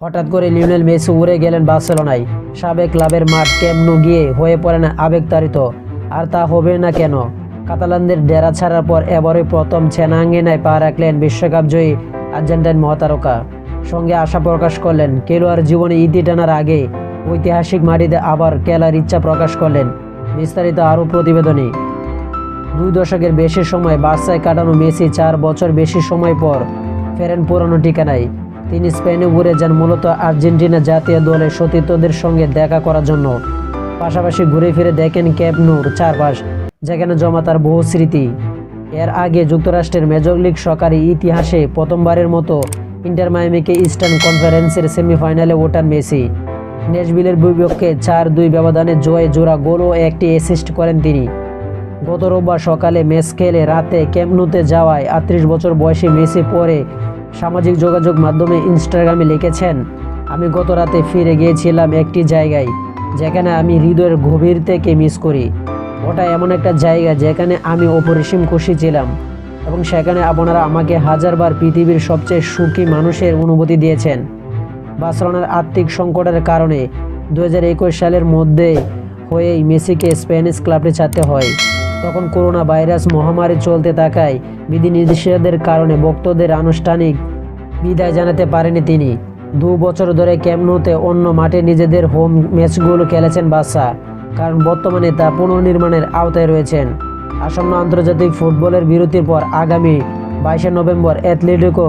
হঠাৎ করে Lionel Messi উড়ে গেলেন বার্সেলোনায়। সাবেক ক্লাবের মাঠ ক্যাম্প নু গিয়ে হয়ে পড়েন আবেগতাড়িত। আর তা হবে না কেন? কাতালানদের ডেরা ছাড়ার পর এবারই প্রথম ছেনাঙ্গিনায় পা রাখলেন বিশ্বকাপ জয়ী আর্জেন্টাইন মহাতারকা। সঙ্গে আশা প্রকাশ করলেন খেলোয়াড় জীবনে ইতি টানার আগে ঐতিহাসিক মাটিতে আবার খেলার ইচ্ছা প্রকাশ করলেন। বিস্তারিত আরও প্রতিবেদনে। 2 দশকের বেশি সময় বার্সায় কাটানো মেসি 4 বছর বেশি সময় পর ফেরেন পুরনো ঠিকানায়। তিনি স্পেনে উড়ে যান মূলত আর্জেন্টিনা জাতীয় দলের সতীর্থদের সঙ্গে দেখা করার জন্য। পাশাপাশি ঘুরে ফিরে দেখেন ক্যাম্প নুর চারপাশ, যেখানে জমা তার বহু স্মৃতি। এর আগে যুক্তরাষ্ট্রের মেজর লিগ সকারের ইতিহাসে প্রথমবারের মতো ইন্টার মায়ামিকে ইস্টার্ন কনফারেন্সের সেমিফাইনালে ওঠান মেসি। ন্যাশভিলের বিপক্ষে 4-2 ব্যবধানে জয়ে জোড়া গোল ও একটি অ্যাসিস্ট করেন তিনি। গত রোববার সকালে ম্যাচ খেলে রাতে ক্যাম্প নুতে যাওয়ায় 38 বছর বয়সী মেসি পরে সামাজিক যোগাযোগ মাধ্যমে ইনস্টাগ্রামে লিখেছেন, আমি গত রাতে ফিরে গিয়েছিলাম একটি জায়গায় যেখানে আমি হৃদয়ের গভীর থেকে মিস করি। ওটা এমন একটা জায়গা যেখানে আমি অপরিসীম খুশি ছিলাম এবং সেখানে আপনারা আমাকে হাজারবার পৃথিবীর সবচেয়ে সুখী মানুষের অনুভূতি দিয়েছেন। বার্সেলোনার আর্থিক সংকটের কারণে 2021 সালের মধ্যে হয়েই মেসিকে স্প্যানিশ ক্লাবটি ছাড়তে হয়। তখন করোনা ভাইরাস মহামারী চলতে থাকায় বিধিনিষেধের কারণে ভক্তদের আনুষ্ঠানিক বিদায় জানাতে পারেনি তিনি। 2 বছর ধরে ক্যাম্প নুতে অন্য মাঠে নিজেদের হোম ম্যাচগুলো খেলেছেন বার্সা, কারণ বর্তমানে তা পুনর্নির্মাণের আওতায় রয়েছেন। আসন্ন আন্তর্জাতিক ফুটবলের বিরতির পর আগামী 22 নভেম্বর অ্যাথলেটিকো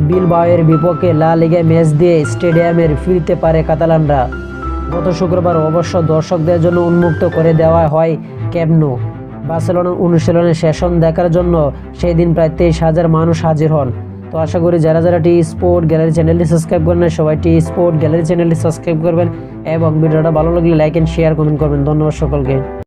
বিলবাওয়ের বিপক্ষে লা লিগায় ম্যাচ দিয়ে স্টেডিয়ামে ফিরতে পারে কাতালানরা। গত শুক্রবার অবশ্য দর্শকদের জন্য উন্মুক্ত করে দেওয়া হয় ক্যাম্প নু। বার্সেলোনার অনুশীলনের সেশন দেখার জন্য সেই দিন প্রায় 23,000 মানুষ হাজির হন। তো আশা করি যারা টি স্পোর্ট গ্যালারি চ্যানেলটি সাবস্ক্রাইব করেন না, সবাই টি স্পোর্ট গ্যালারি চ্যানেলটি সাবস্ক্রাইব করবেন এবং ভিডিওটা ভালো লাগলে লাইক এন্ড শেয়ার কমেন্ট করবেন। ধন্যবাদ সকলকে।